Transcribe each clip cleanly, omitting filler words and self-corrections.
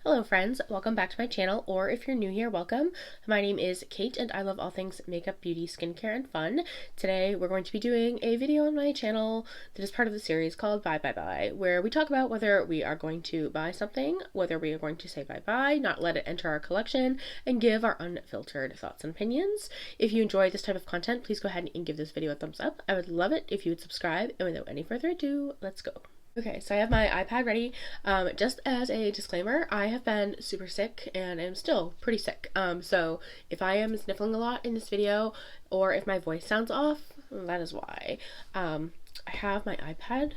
Hello friends, welcome back to my channel, or if you're new here, welcome. My name is Kate and I love all things makeup, beauty, skincare, and fun. Today we're going to be doing a video on my channel that is part of the series called Buy Buy Buy, where we talk about whether we are going to buy something, whether we are going to say bye bye, not let it enter our collection, and give our unfiltered thoughts and opinions. If you enjoy this type of content, please go ahead and give this video a thumbs up. I would love it if you would subscribe, and without any further ado, let's go. Okay, so I have my iPad ready. Just as a disclaimer, I have been super sick and I'm still pretty sick. So if I am sniffling a lot in this video or if my voice sounds off, that is why. I have my iPad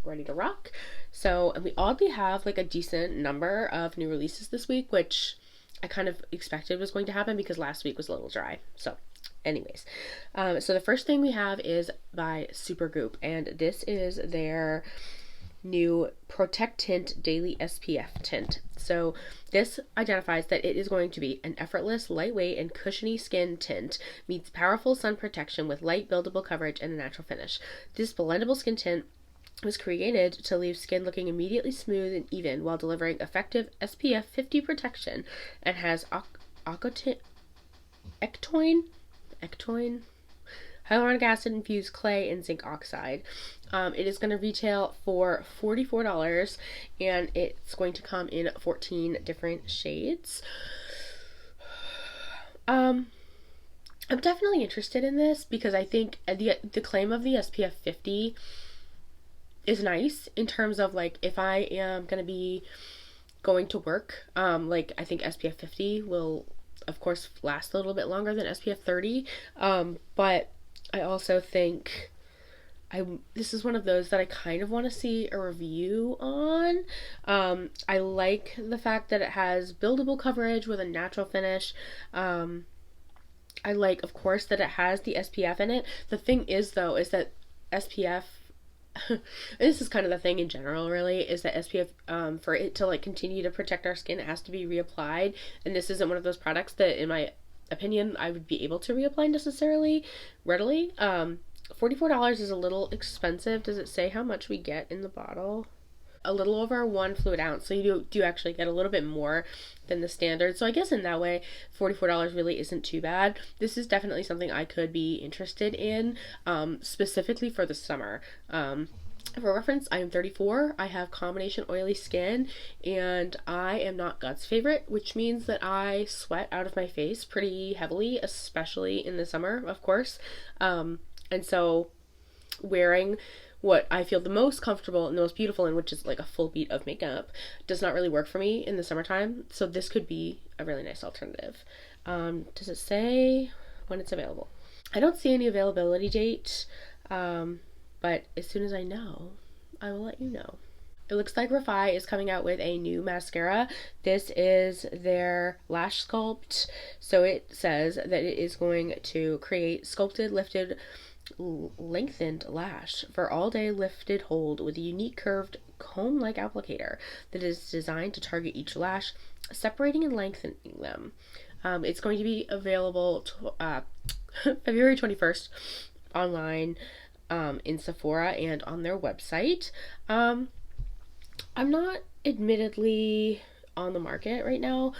ready to rock. So, and we oddly have like a decent number of new releases this week, which I kind of expected was going to happen because last week was a little dry. So anyways, so the first thing we have is by Supergoop, and this is their new Protect Tint Daily SPF tint. So this identifies that it is going to be an effortless, lightweight, and cushiony skin tint meets powerful sun protection with light buildable coverage and a natural finish. This blendable skin tint was created to leave skin looking immediately smooth and even while delivering effective SPF 50 protection, and has ectoine hyaluronic acid infused clay and zinc oxide. It is going to retail for $44 and it's going to come in 14 different shades. I'm definitely interested in this because I think the claim of the SPF 50 is nice in terms of like if I am going to be going to work, like I think SPF 50 will of course last a little bit longer than SPF 30, but I also think this is one of those that I kind of want to see a review on. I like the fact that it has buildable coverage with a natural finish. I like, of course, that it has the SPF in it. The thing is, though, is that SPF, this is kind of the thing in general, really, is that SPF, for it to, like, continue to protect our skin, it has to be reapplied. And this isn't one of those products that, in my opinion, I would be able to reapply necessarily readily. $44 is a little expensive. Does it say how much we get in the bottle? A little over 1 fluid ounce, so you do actually get a little bit more than the standard. So I guess in that way, $44 really isn't too bad. This is definitely something I could be interested in, specifically for the summer. For reference, I am 34, I have combination oily skin, and I am not God's favorite, which means that I sweat out of my face pretty heavily, especially in the summer, of course. And so wearing what I feel the most comfortable and the most beautiful in, which is like a full beat of makeup, does not really work for me in the summertime. So this could be a really nice alternative. Does it say when it's available? I don't see any availability date, but as soon as I know, I will let you know. It looks like Rafi is coming out with a new mascara. This is their lash sculpt. So it says that it is going to create sculpted, lifted, lengthened lash for all day lifted hold with a unique curved comb-like applicator that is designed to target each lash, separating and lengthening them. It's going to be available February 21st online, in Sephora and on their website. I'm not admittedly on the market right now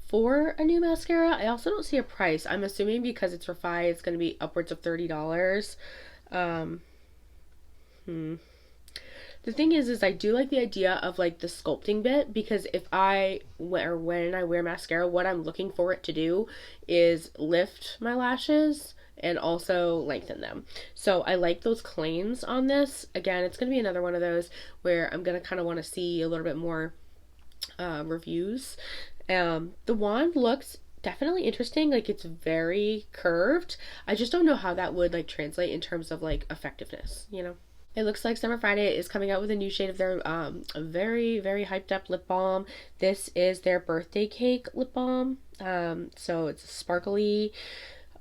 for a new mascara. I also don't see a price. I'm assuming because it's Rafi, it's going to be upwards of $30. The thing is I do like the idea of like the sculpting bit, because if when I wear mascara, what I'm looking for it to do is lift my lashes and also lengthen them. So I like those claims on this. Again, it's going to be another one of those where I'm going to kind of want to see a little bit more reviews. The wand looks definitely interesting. Like, it's very curved. I just don't know how that would like translate in terms of like effectiveness, you know? It looks like Summer Friday is coming out with a new shade of their very, very hyped up lip balm. This is their birthday cake lip balm. So it's a sparkly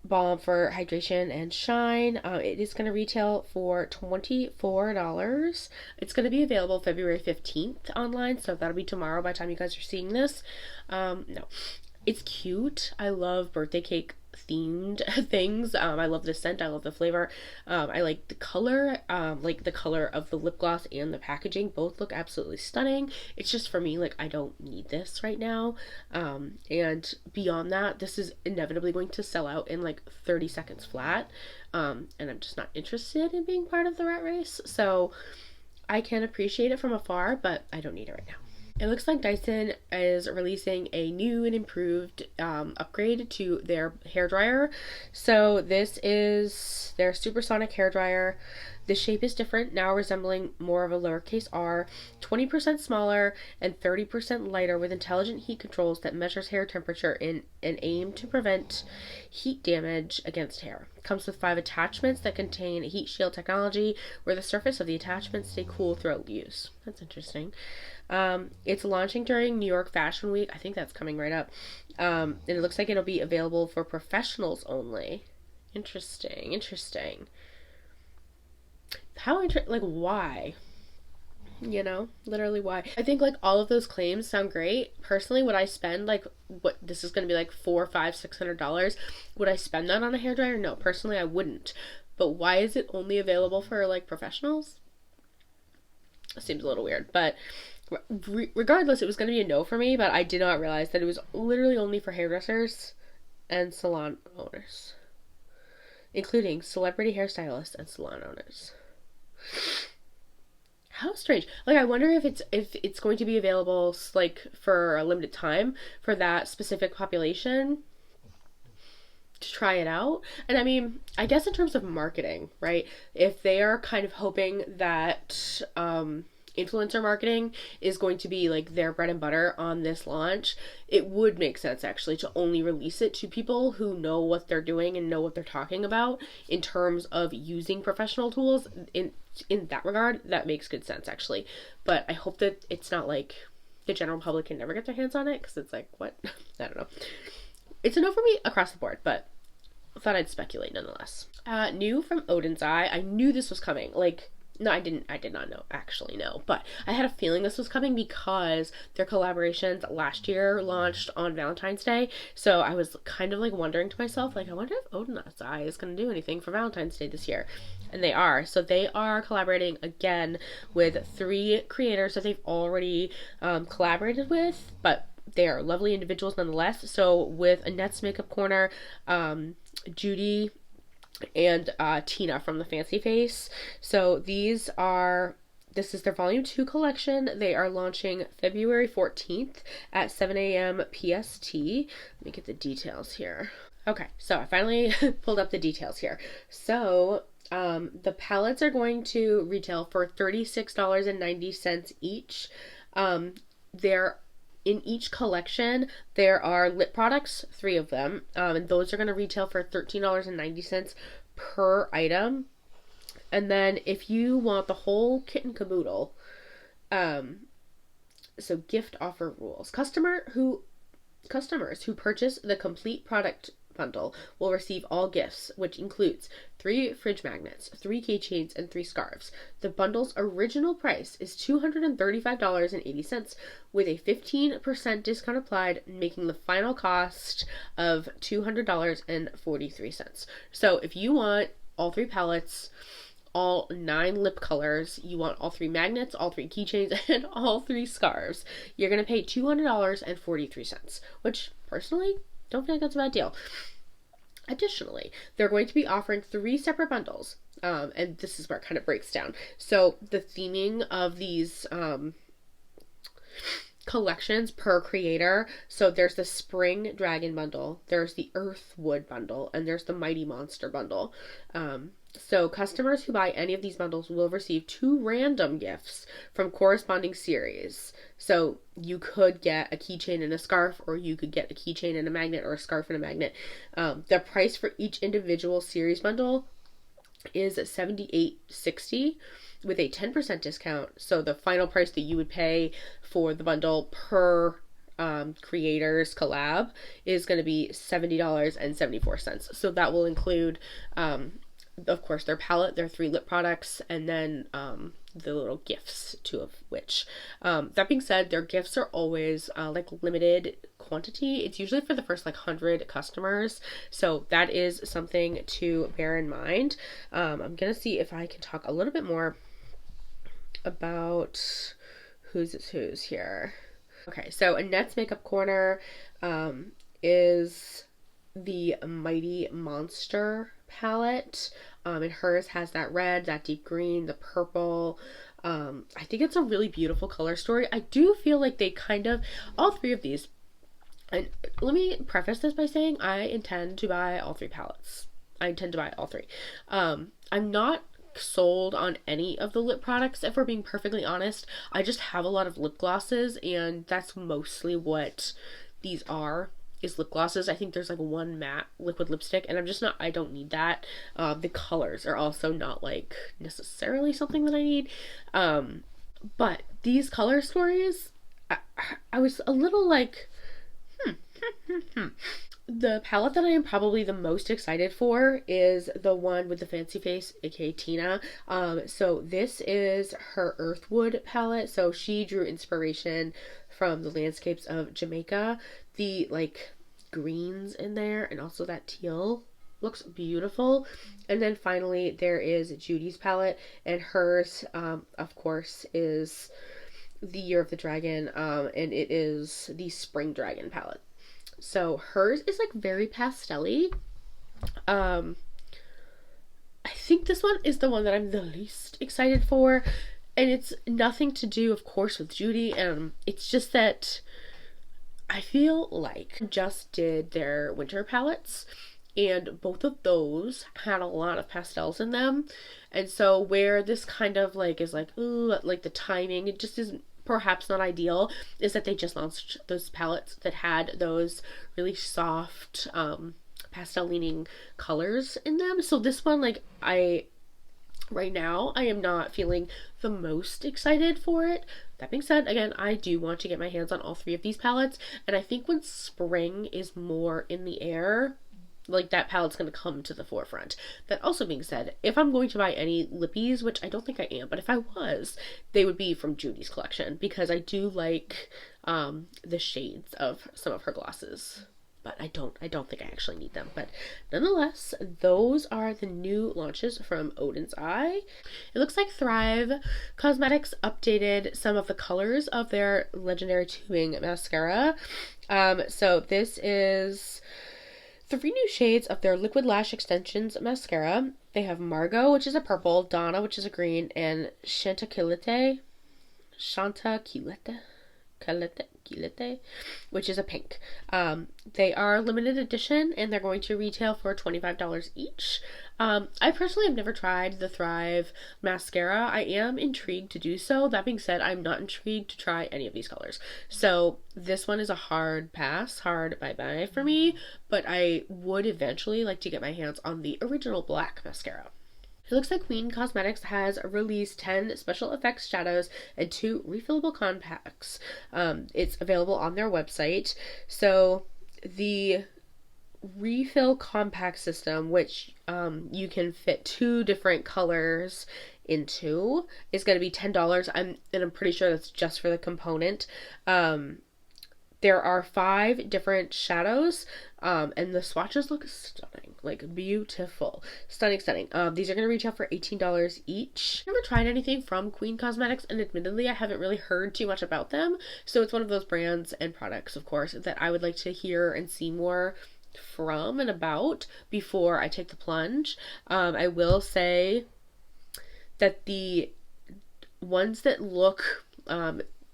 balm for hydration and shine. It is going to retail for $24. It's going to be available February 15th online, so that'll be tomorrow by the time you guys are seeing this. No, it's cute. I love birthday cake themed things. I love the scent, I love the flavor. I like the color, like the color of the lip gloss and the packaging both look absolutely stunning. It's just for me, like, I don't need this right now. And beyond that, this is inevitably going to sell out in like 30 seconds flat. And I'm just not interested in being part of the rat race. So I can appreciate it from afar, but I don't need it right now. It looks like Dyson is releasing a new and improved upgrade to their hairdryer. So this is their supersonic hairdryer. The shape is different, now resembling more of a lowercase r, 20% smaller and 30% lighter, with intelligent heat controls that measures hair temperature in an aim to prevent heat damage against hair. It comes with 5 attachments that contain heat shield technology, where the surface of the attachments stay cool throughout use. That's interesting. It's launching during New York Fashion Week. I think that's coming right up. And it looks like it'll be available for professionals only. Interesting. Like, why? You know, literally why? I think like all of those claims sound great. Personally, would I spend like, what, this is going to be like $400, $500, $600? Would I spend that on a hairdryer? No, personally I wouldn't. But why is it only available for like professionals? It seems a little weird, but regardless, it was going to be a no for me, but I did not realize that it was literally only for hairdressers and salon owners, including celebrity hairstylists and salon owners. How strange. Like, I wonder if it's going to be available like for a limited time for that specific population to try it out. And I mean, I guess in terms of marketing, right? If they are kind of hoping that influencer marketing is going to be like their bread and butter on this launch, it would make sense actually to only release it to people who know what they're doing and know what they're talking about in terms of using professional tools. In that regard, that makes good sense actually. But I hope that it's not like the general public can never get their hands on it, because it's like, what? I don't know. It's a no for me across the board, but I thought I'd speculate nonetheless. New from Odin's Eye. I knew this was coming. Like, no, I did not know, actually, no. But I had a feeling this was coming because their collaborations last year launched on Valentine's Day. So I was kind of like wondering to myself, like, I wonder if Odin's Eye is going to do anything for Valentine's Day this year. And they are. So they are collaborating again with 3 creators that they've already collaborated with, but they are lovely individuals nonetheless. So with Annette's Makeup Corner, Judy, and Tina from the Fancy Face. So this is their volume 2 collection. They are launching February 14th at 7 a.m. PST. Let me get the details here. Okay, so I finally pulled up the details here. So the palettes are going to retail for $36.90 each. In each collection, there are lip products, 3 of them, and those are going to retail for $13.90 per item. And then if you want the whole kit and caboodle, so gift offer rules. Customers who purchase the complete product bundle will receive all gifts, which includes 3 fridge magnets, 3 keychains, and 3 scarves. The bundle's original price is $235.80, with a 15% discount applied, making the final cost of $200.43. So if you want all 3 palettes, all 9 lip colors, you want all 3 magnets, all 3 keychains, and all 3 scarves, you're going to pay $200.43, which personally don't feel like that's a bad deal. Additionally, they're going to be offering 3 separate bundles, and this is where it kind of breaks down. So the theming of these collections per creator. So there's the Spring Dragon bundle, there's the Earthwood bundle, and there's the Mighty Monster bundle. So customers who buy any of these bundles will receive 2 random gifts from corresponding series. So you could get a keychain and a scarf, or you could get a keychain and a magnet, or a scarf and a magnet. The price for each individual series bundle is $78.60 with a 10% discount. So the final price that you would pay for the bundle per creators collab is going to be $70.74. So that will include of course, their palette, their 3 lip products, and then the little gifts, 2 of which. That being said, their gifts are always like limited quantity. It's usually for the first like 100 customers, so that is something to bear in mind. I'm gonna see if I can talk a little bit more about who's here. Okay, so Annette's Makeup Corner is the Mighty Monster palette. And hers has that red, that deep green, the purple. I think it's a really beautiful color story. I do feel like they kind of, all 3 of these, and let me preface this by saying I intend to buy all 3 palettes. I intend to buy all 3. I'm not sold on any of the lip products, if we're being perfectly honest. I just have a lot of lip glosses, and that's mostly what these are, is lip glosses. I think there's like 1 matte liquid lipstick, and I don't need that. The colors are also not like necessarily something that I need. But these color stories, I was a little like, The palette that I am probably the most excited for is the one with the fancy face, aka Tina. So this is her Earthwood palette. So she drew inspiration from the landscapes of Jamaica. The like greens in there, and also that teal looks beautiful. And then finally there is Judy's palette, and hers of course is the Year of the Dragon, and it is the Spring Dragon palette. So hers is like very pastel-y. I think this one is the one that I'm the least excited for, and it's nothing to do, of course, with Judy. It's just that I feel like just did their winter palettes, and both of those had a lot of pastels in them, and so where this kind of like is like, ooh, like the timing, it just isn't perhaps not ideal, is that they just launched those palettes that had those really soft pastel leaning colors in them. So this one, like, right now I am not feeling the most excited for it. That being said, again, I do want to get my hands on all 3 of these palettes, and I think when spring is more in the air, like that palette's going to come to the forefront. That also being said, if I'm going to buy any lippies, which I don't think I am, but if I was, they would be from Judy's collection, because I do like the shades of some of her glosses. But I don't think I actually need them. But nonetheless, those are the new launches from Odin's Eye. It looks like Thrive Cosmetics updated some of the colors of their legendary tubing mascara. So this is 3 new shades of their Liquid Lash Extensions mascara. They have Margot, which is a purple, Donna, which is a green, and Chanticleerte, which is a pink. They are limited edition, and they're going to retail for $25 each. I personally have never tried the Thrive mascara. I am intrigued to do so. That being said, I'm not intrigued to try any of these colors. So this one is a hard pass, hard bye-bye for me, but I would eventually like to get my hands on the original black mascara. It looks like Queen Cosmetics has released 10 special effects shadows and 2 refillable compacts. It's available on their website. So the refill compact system, which you can fit 2 different colors into, is going to be $10. And I'm pretty sure that's just for the component. There are 5 different shadows, and the swatches look stunning, like beautiful, stunning. These are going to retail for $18 each. I've never tried anything from Queen Cosmetics, and admittedly, I haven't really heard too much about them. So it's one of those brands and products, of course, that I would like to hear and see more from and about before I take the plunge. I will say that the ones that look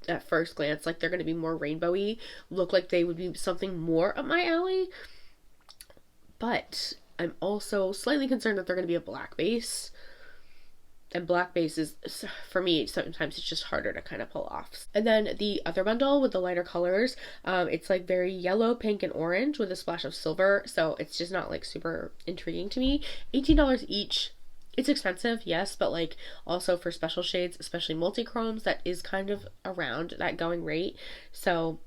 at first glance like they're going to be more rainbowy look like they would be something more up my alley, but I'm also slightly concerned that they're going to be a black base, and black base is, for me, sometimes it's just harder to kind of pull off. And then the other bundle with the lighter colors, it's like very yellow, pink, and orange with a splash of silver, so it's just not like super intriguing to me. $18 each. It's expensive, yes, but like also for special shades, especially multi-chromes, that is kind of around that going rate. So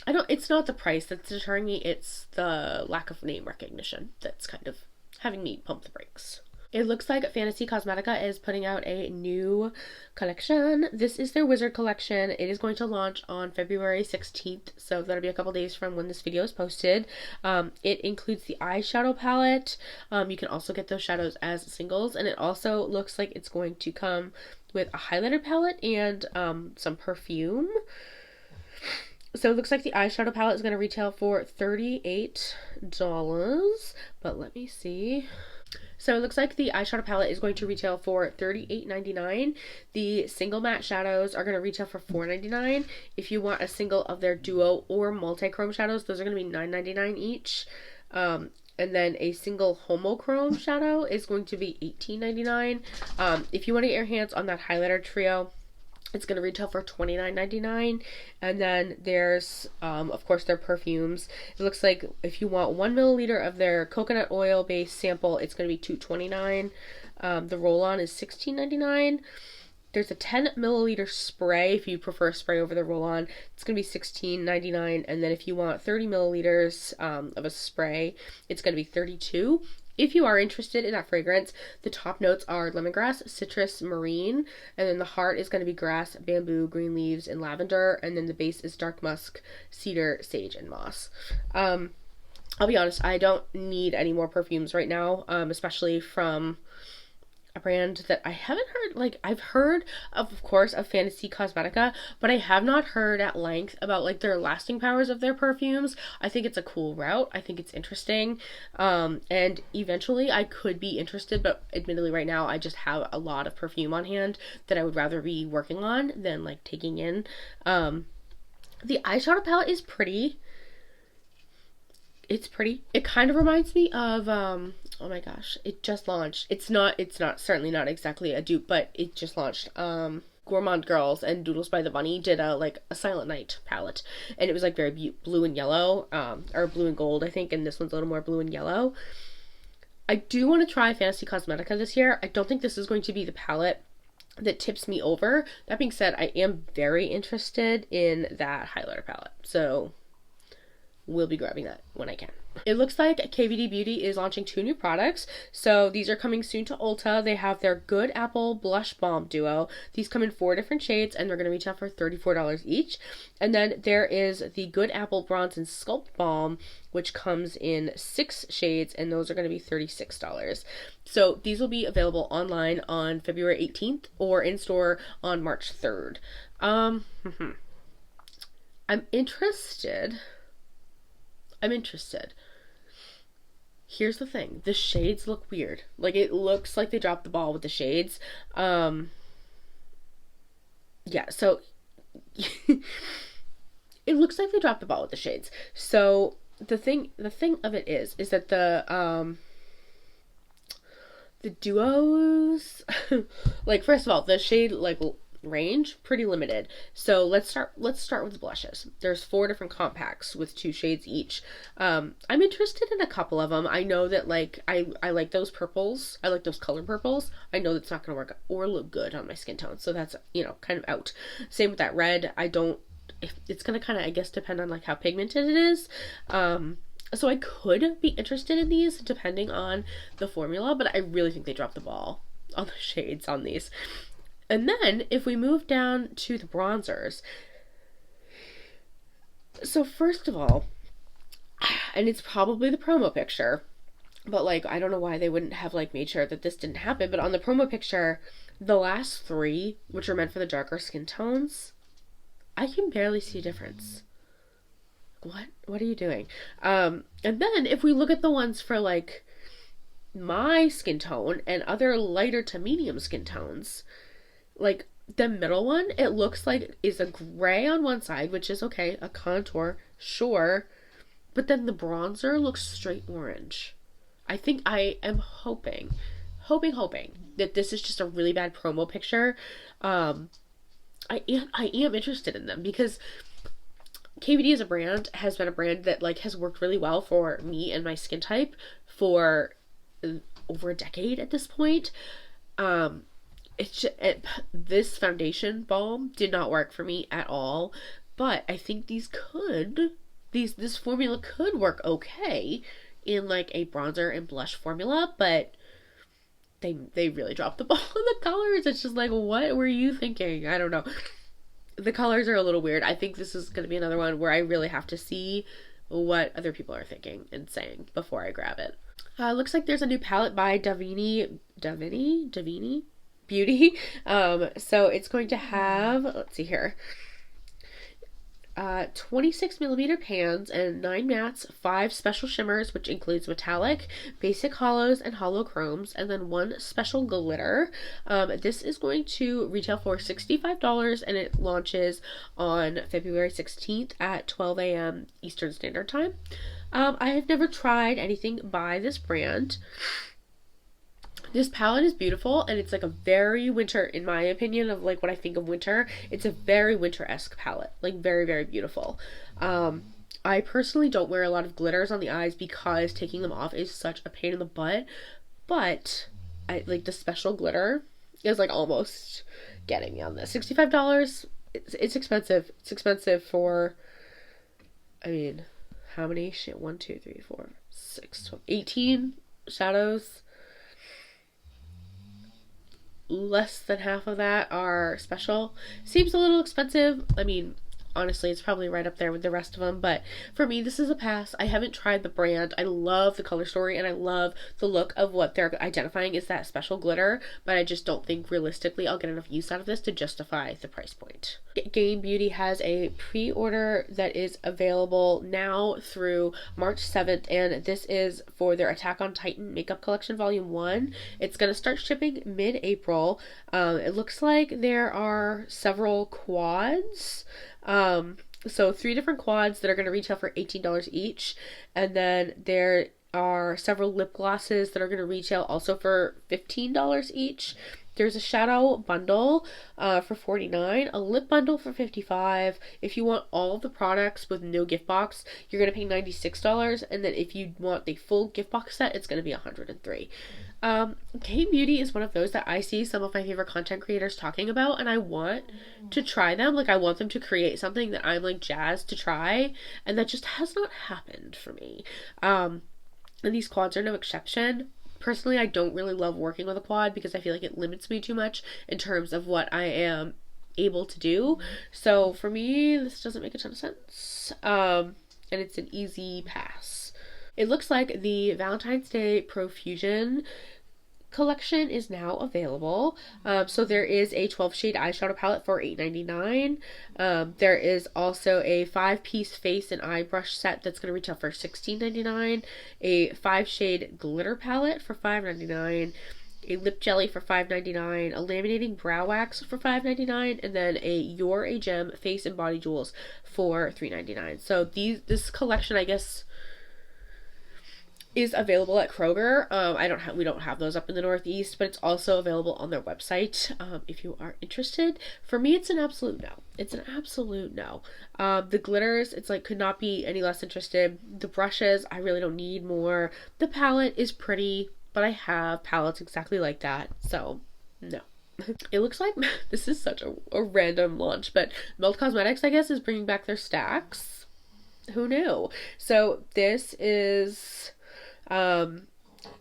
it's not the price that's deterring me, it's the lack of name recognition that's kind of having me pump the brakes. It looks like Fantasy Cosmetica is putting out a new collection. This is their Wizard collection. It is going to launch on February 16th, so that'll be a couple days from when this video is posted. It includes the eyeshadow palette. You can also get those shadows as singles, and it also looks like it's going to come with a highlighter palette and some perfume. So it looks like the eyeshadow palette is going to retail for $38, but let me see. So it looks like the eyeshadow palette is going to retail for $38.99. The single matte shadows are going to retail for $4.99. If you want a single of their duo or multi-chrome shadows, those are going to be $9.99 each. And then a single homochrome shadow is going to be $18.99. If you want to get your hands on that highlighter trio, it's going to retail for $29.99. And then there's, of course, their perfumes. It looks like if you want 1 milliliter of their coconut oil based sample, it's going to be $2.29. The roll-on is $16.99. There's a 10 milliliter spray. If you prefer a spray over the roll-on, it's going to be $16.99. And then if you want 30 milliliters of a spray, it's going to be $32. If you are interested in that fragrance, the top notes are lemongrass, citrus, marine, and then the heart is going to be grass, bamboo, green leaves, and lavender, and then the base is dark musk, cedar, sage, and moss. I'll be honest, I don't need any more perfumes right now, especially from a brand that I haven't heard, like, I've heard of course, of Fantasy Cosmetica, but I have not heard at length about, like, their lasting powers of their perfumes. I think it's a cool route. I think it's interesting. And eventually I could be interested, but admittedly right now I just have a lot of perfume on hand that I would rather be working on than, like, taking in. The eyeshadow palette is pretty. It's pretty. It kind of reminds me of, oh my gosh, it just launched. It's not, certainly not exactly a dupe, but it just launched. Gourmand Girls and Doodles by the Bunny did a Silent Night palette, and it was like very blue and yellow, or blue and gold, I think, and this one's a little more blue and yellow. I do want to try Fantasy Cosmetica this year. I don't think this is going to be the palette that tips me over. That being said, I am very interested in that highlighter palette, so we'll be grabbing that when I can. It looks like Kbd Beauty is launching 2 new products. So these are coming soon to Ulta. They have their Good Apple Blush Balm Duo. These come in 4 different shades and they're going to retail for $34 each. And then there is the Good Apple Bronze and Sculpt Balm, which comes in 6 shades, and those are going to be $36. So these will be available online on February 18th or in store on March 3rd. I'm interested. Here's the thing. The shades look weird. Like, it looks like they dropped the ball with the shades. Yeah, so it looks like they dropped the ball with the shades. So the thing of it is that the duos, like, first of all, the shade, like, range pretty limited. So let's start with the blushes. There's 4 different compacts with 2 shades each. I'm interested in a couple of them. I know that, like, I like those purples. I like those color purples. I know that's not going to work or look good on my skin tone, so that's, you know, kind of out. Same with that red. It's going to kind of, I guess, depend on, like, how pigmented it is. So I could be interested in these depending on the formula, but I really think they dropped the ball on the shades on these. And then, if we move down to the bronzers, so first of all, and it's probably the promo picture, but, like, I don't know why they wouldn't have, like, made sure that this didn't happen, but on the promo picture, the last 3, which are meant for the darker skin tones, I can barely see a difference. What are you doing? And then, if we look at the ones for, like, my skin tone and other lighter to medium skin tones, like, the middle one, it looks like is a gray on one side, which is okay, a contour, sure, but then the bronzer looks straight orange. I think I am hoping that this is just a really bad promo picture. I am interested in them because KBD as a brand has been a brand that, like, has worked really well for me and my skin type for over a decade at this point. This foundation balm did not work for me at all, but I think this formula could work okay in, like, a bronzer and blush formula, but they really dropped the ball on the colors. It's just like, what were you thinking? I don't know. The colors are a little weird. I think this is going to be another one where I really have to see what other people are thinking and saying before I grab it. Looks like there's a new palette by Davini Beauty. So it's going to have, let's see here, 26 millimeter pans and 9 mattes, 5 special shimmers, which includes metallic, basic hollows, and hollow chromes, and then 1 special glitter. This is going to retail for $65, and it launches on February 16th at 12 a.m. Eastern Standard Time. I have never tried anything by this brand. This palette is beautiful, and it's like a very winter, in my opinion, of like what I think of winter. It's a very winter-esque palette, like very, very beautiful. I personally don't wear a lot of glitters on the eyes because taking them off is such a pain in the butt, but I like the special glitter is like almost getting me on this. $65, it's expensive. It's expensive for, I mean, how many? 1, 2, 3, 4, 6, 12, 18 shadows. Less than half of that are special. Seems a little expensive. I mean, honestly, it's probably right up there with the rest of them, but for me, this is a pass. I haven't tried the brand. I love the color story, and I love the look of what they're identifying as that special glitter, but I just don't think realistically I'll get enough use out of this to justify the price point. Kbd Beauty has a pre-order that is available now through March 7th, and this is for their Attack on Titan Makeup Collection Volume 1. It's going to start shipping mid-April. It looks like there are several quads. So 3 different quads that are going to retail for $18 each, and then there are several lip glosses that are going to retail also for $15 each. There's a shadow bundle for $49, a lip bundle for $55. If you want all of the products with no gift box, you're going to pay $96, and then if you want the full gift box set, it's going to be $103. KBeauty is one of those that I see some of my favorite content creators talking about, and I want to try them. Like, I want them to create something that I'm like jazzed to try, and that just has not happened for me. And these quads are no exception. Personally, I don't really love working with a quad because I feel like it limits me too much in terms of what I am able to do. So for me, this doesn't make a ton of sense. And it's an easy pass. It looks like the Valentine's Day Profusion collection is now available. So there is a 12 shade eyeshadow palette for $8.99. There is also a 5-piece face and eye brush set that's going to retail for $16.99. A 5 shade glitter palette for $5.99. A lip jelly for $5.99, a laminating brow wax for $5.99, and then a You're a Gem face and body jewels for $3.99. So this collection, I guess, is available at Kroger. We don't have those up in the Northeast, but it's also available on their website if you are interested. For me, it's an absolute no. It's an absolute no. The glitters, it's like could not be any less interested. The brushes, I really don't need more. The palette is pretty, but I have palettes exactly like that, so no. It looks like this is such a random launch, but Melt Cosmetics, I guess, is bringing back their stacks. Who knew? So this is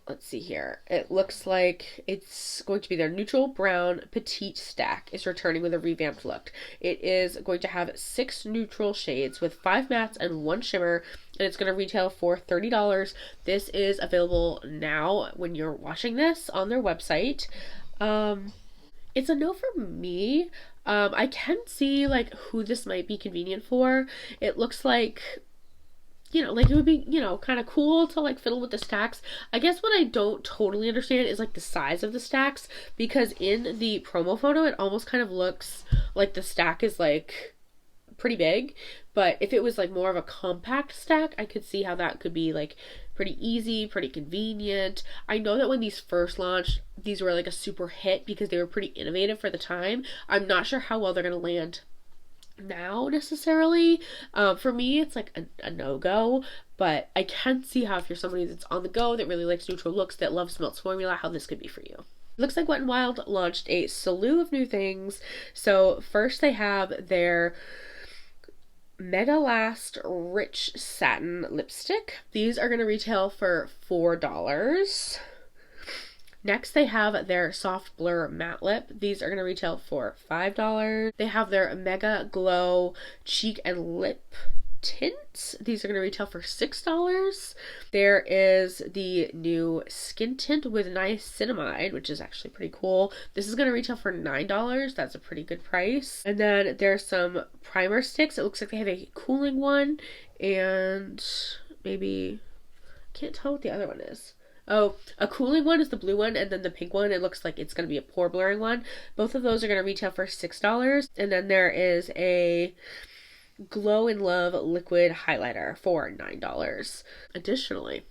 let's see here. It looks like it's going to be their neutral brown petite stack is returning with a revamped look. It is going to have 6 neutral shades with 5 mattes and 1 shimmer, and it's going to retail for $30. This is available now when you're watching this on their website. It's a no for me. I can see like who this might be convenient for. It looks like, you know, like it would be, you know, kind of cool to like fiddle with the stacks. I guess what I don't totally understand is like the size of the stacks, because in the promo photo it almost kind of looks like the stack is like pretty big, but if it was like more of a compact stack, I could see how that could be like pretty easy, pretty convenient. I know that when these first launched, these were like a super hit because they were pretty innovative for the time. I'm not sure how well they're going to land now necessarily. For me, it's like a no-go, but I can see how if you're somebody that's on the go, that really likes neutral looks, that loves Melt's formula, how this could be for you. Looks like Wet n Wild launched a slew of new things. So first they have their Mega Last Rich Satin Lipstick. These are going to retail for $4. Next, they have their Soft Blur Matte Lip. These are going to retail for $5. They have their Mega Glow Cheek and Lip tints. These are going to retail for $6. There is the new skin tint with niacinamide, which is actually pretty cool. This is going to retail for $9. That's a pretty good price. And then there's some primer sticks. It looks like they have a cooling one and maybe, I can't tell what the other one is. Oh, a cooling one is the blue one, and then the pink one, it looks like it's going to be a pore blurring one. Both of those are going to retail for $6. And then there is a Glow in Love liquid highlighter for $9. Additionally,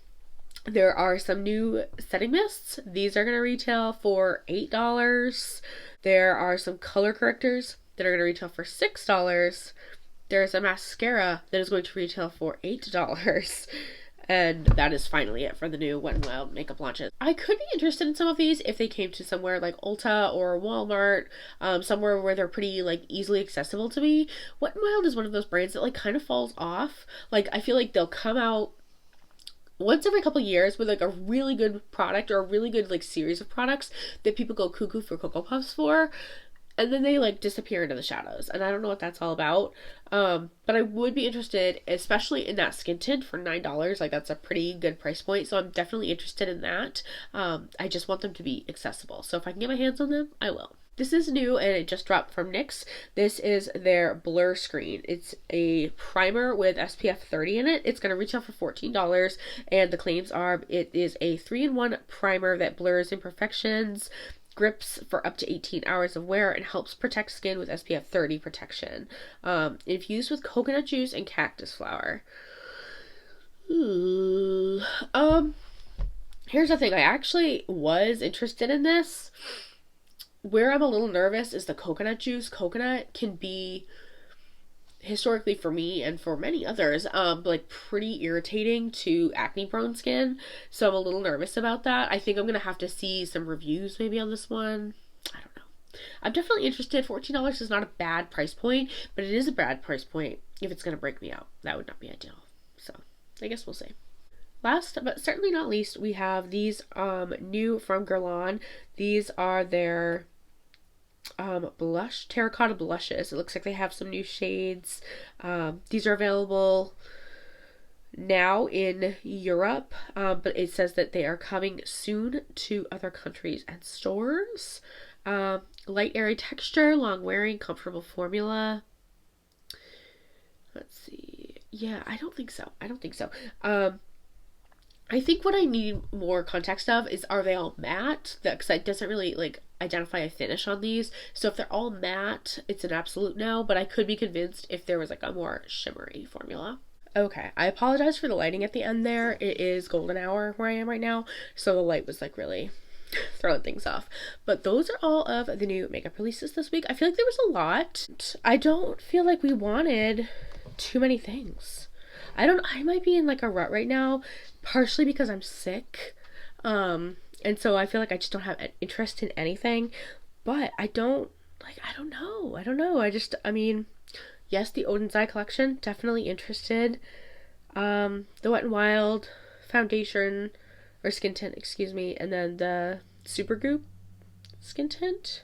there are some new setting mists. These are going to retail for $8. There are some color correctors that are going to retail for $6. There's a mascara that is going to retail for $8. And that is finally it for the new Wet n Wild makeup launches. I could be interested in some of these if they came to somewhere like Ulta or Walmart, somewhere where they're pretty like easily accessible to me. Wet n Wild is one of those brands that like kind of falls off. Like I feel like they'll come out once every couple years with like a really good product or a really good like series of products that people go cuckoo for Cocoa Puffs for. And then they like disappear into the shadows. And I don't know what that's all about. But I would be interested, especially in that skin tint for $9. Like that's a pretty good price point. So I'm definitely interested in that. I just want them to be accessible. So if I can get my hands on them, I will. This is new and it just dropped from NYX. This is their Blur Screen. It's a primer with SPF 30 in it. It's going to retail for $14. And the claims are it is a 3-in-1 primer that blurs imperfections, grips for up to 18 hours of wear, and helps protect skin with SPF 30 protection. Infused with coconut juice and cactus flower. Ooh. Here's the thing. I actually was interested in this. Where I'm a little nervous is the coconut juice. Coconut can be, historically for me and for many others, like pretty irritating to acne prone skin. So I'm a little nervous about that. I think I'm gonna have to see some reviews maybe on this one. I don't know. I'm definitely interested. $14 is not a bad price point, but it is a bad price point if it's gonna break me out. That would not be ideal. So I guess we'll see. Last but certainly not least, we have these new from Geron. These are their terracotta blushes. It looks like they have some new shades. These are available now in Europe, but it says that they are coming soon to other countries and stores. Light airy texture, long wearing, comfortable formula. Let's see. Yeah, I don't think so. I think what I need more context of is, are they all matte? Because it doesn't really like identify a finish on these. So if they're all matte, it's an absolute no, but I could be convinced if there was like a more shimmery formula. Okay, I apologize for the lighting at the end there. It is golden hour where I am right now, so the light was like really throwing things off. But those are all of the new makeup releases this week. I feel like there was a lot. I don't feel like we wanted too many things. I might be in like a rut right now, partially because I'm sick. And so I feel like I just don't have an interest in anything, but I don't know. I mean, yes, the Odiney collection, definitely interested. The Wet n Wild foundation or skin tint, excuse me, and then the Supergoop skin tint.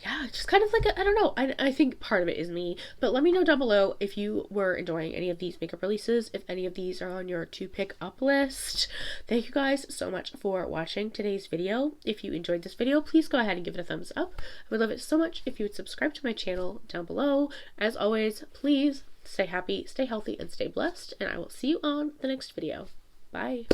Yeah, just kind of like, I don't know. I think part of it is me. But let me know down below if you were enjoying any of these makeup releases, if any of these are on your to pick up list. Thank you guys so much for watching today's video. If you enjoyed this video, please go ahead and give it a thumbs up. I would love it so much if you would subscribe to my channel down below. As always, please stay happy, stay healthy, and stay blessed. And I will see you on the next video. Bye.